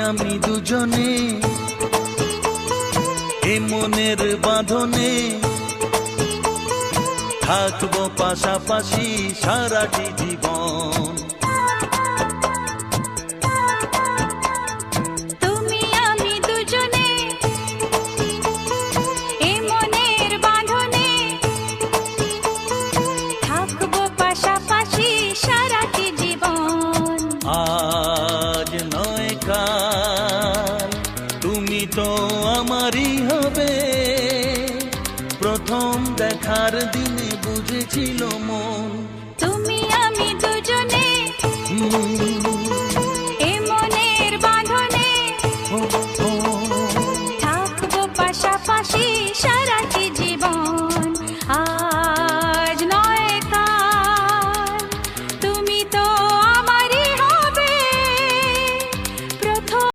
আমি দুজনে এ মনের বাঁধনে থাকবো পাশাপাশি সারাটি জীবন। তুমি আমি দুজনে এ মনের বাঁধনে থাকবো পাশাপাশি সারাটি জীবন। আজ নয় কাল তুমি তো আমারই হবে, প্রথম দেখার দিনে বুঝেছিল মন। তুমি আমি দুজনে